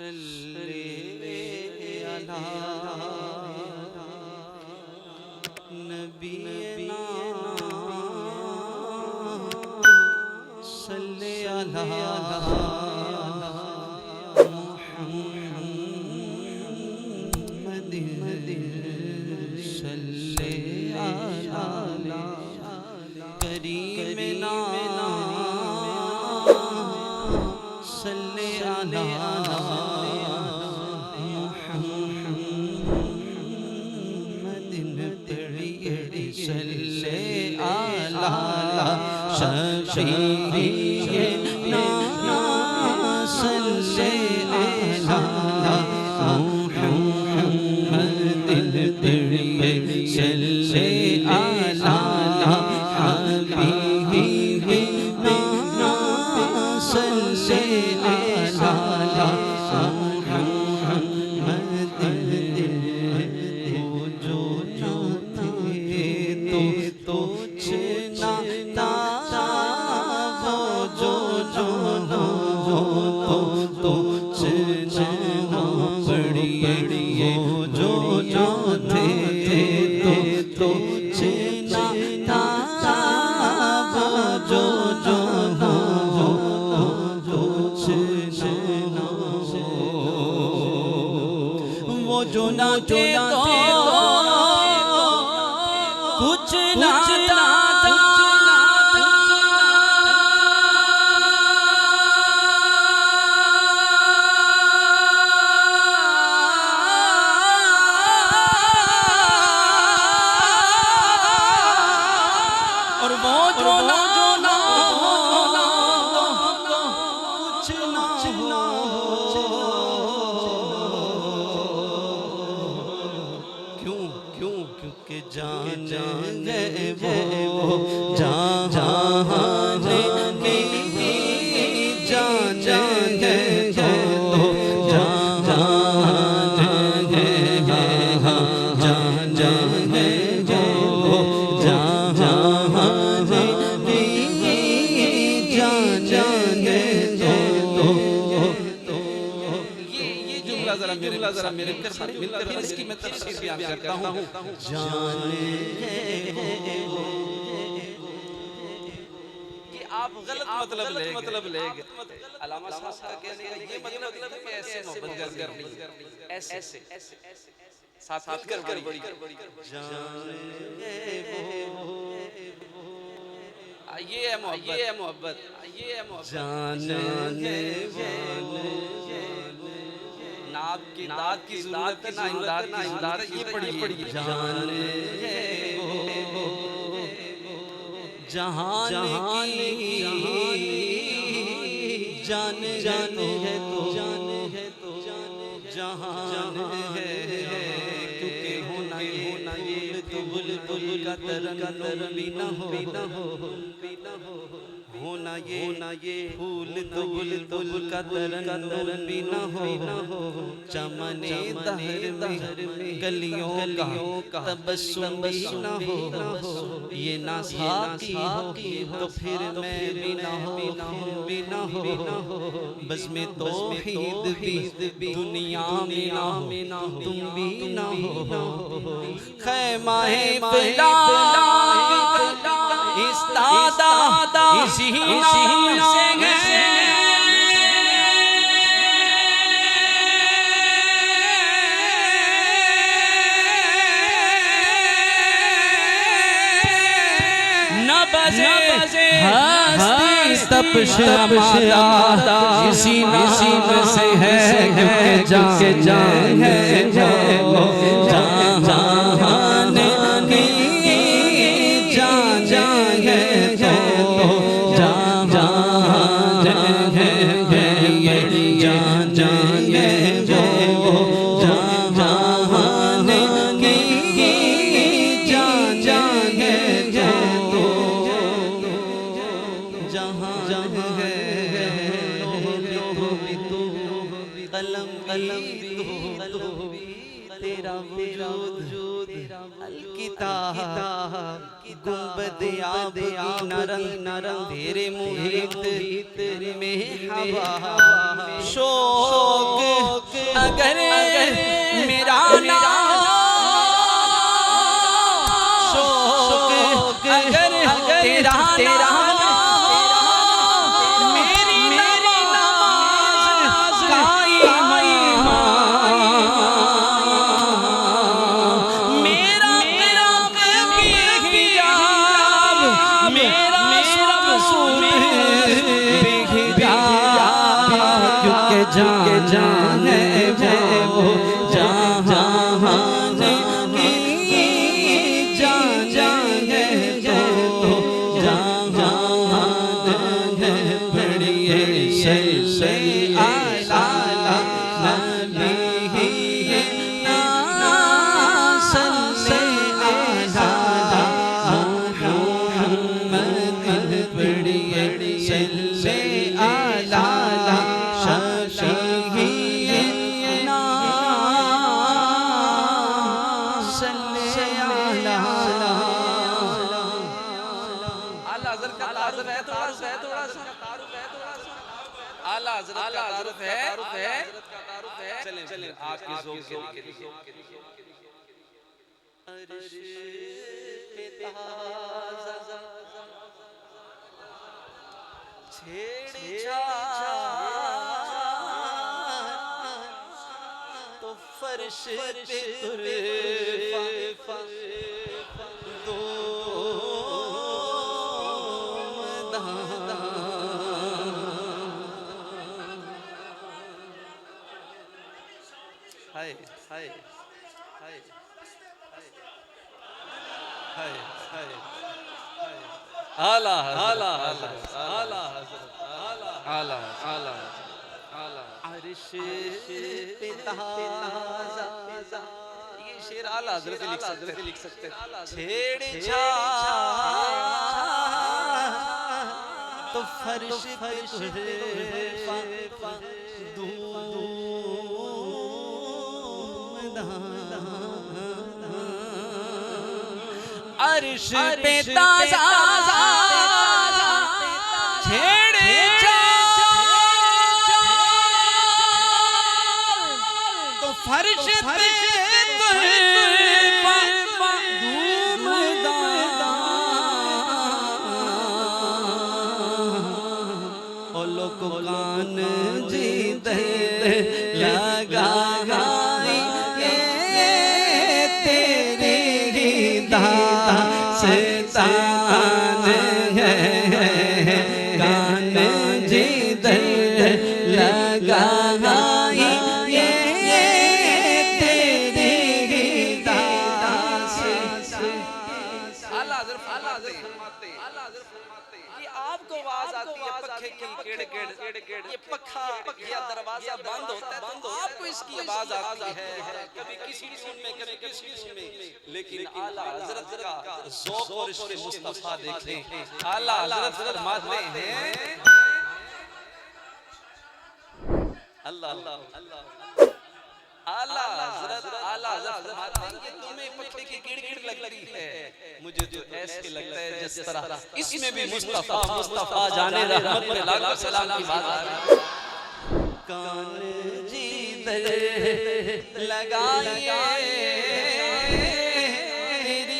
सल्ले अला नबीना सल्ले अला मुहम्मद सल्ले अला करीमना सल्ले अला सल्ले अला शफीना सल्ले अला मुहम्मद सल्ले अला हबीबना सल्ले अला जो ना थे तो कुछ ना था और वो जो ना कुछ ना क्योंकि जान है वो जहान की जान है तो जहान है जान है जो जहान की जान है तो ये जुमला जरा मेरे मिलकर इसकी मैं तफसीर बयान करता हूँ। ये आप गलत मतलब ले गए। अल्लामा साहब का कहने का ये मतलब कि ऐसे मोहब्बत करनी ऐसे साथ कर बड़ी ये है मोहब्बत जान नाद की ज़रूरत ना इमदाद ये पड़ी जान जहान की जान है तो जहान है क्योंकि होना ये तो बुलबुल का तरन भी न हो होना ये फूल तो बुलबुल का तरन भी न हो चमने दहर में गलियों का तबस्सुम भी न हो ये ना साकी हो तो फिर मैं भी न हो बस में तौहीद भी दुनिया में ना हो तुम भी न हो खैमाए इस्तादा इसी नाम से है न बजे हस्ती तपश हमारा इसी नाम से है जाके जान है जहान की जान है तो जान है ये जान है वो जहान की जान है तो जहां है कलम तेरा वजूद अलकिताब गुंबद आब नरंग तेरे मुहित में हवा शोक अगर मेरा नाम शौक, अगर तेरा नाम मेरी नमाज कायम, मेरा हिजाब, मेरा सब क्योंकि जान है वो जहान की जान है तो जहान है बड़िए से आला नबी ना सल्ले आला मोहम्मद बड़िए से आला चलें आपकी ज़ौक़ के लिए अर्श पे ताज़ा छेड़छाड़ तो फर्श पे तुर्फ़ा दो हाय हाय हाय हाय हाय आला आला आला आला आला आला आला अर्श पे ताज़ा, ये शेर आला हज़रत लिख सकते छेड़छाड़ तो फर्श पे तुर्फ़ा अर्श पे ताज़ा छेड़छाड़ तो फर्श पे तुर्फ़ा धूमदार ओ लोग कान जी दे लगा दास्तान है कान जिधर लगा ये तेरी दास्तान। ये आपको आवाज आती है पखे की केड़ ये पखा या दरवाजा बंद होता है तो आपको इसकी आवाज आती है कभी किसी ट्यून में कभी किसी ट्यून में, लेकिन आला हज़रत का ज़ौक़ और इश्क़ मुस्तफ़ा देखें। आला हज़रत फरमाते हैं अल्लाह अल्लाह आला हज़रत फरमाते हैं कि तुम्हें पखे की गिड़ लगती है, मुझे तो ऐसे लगता है जिस तरह इसमें भी मुस्तफ़ा जाने रहमत पे लाखों सलाम की बात आ रही है। कान जिधर लगाइए तेरी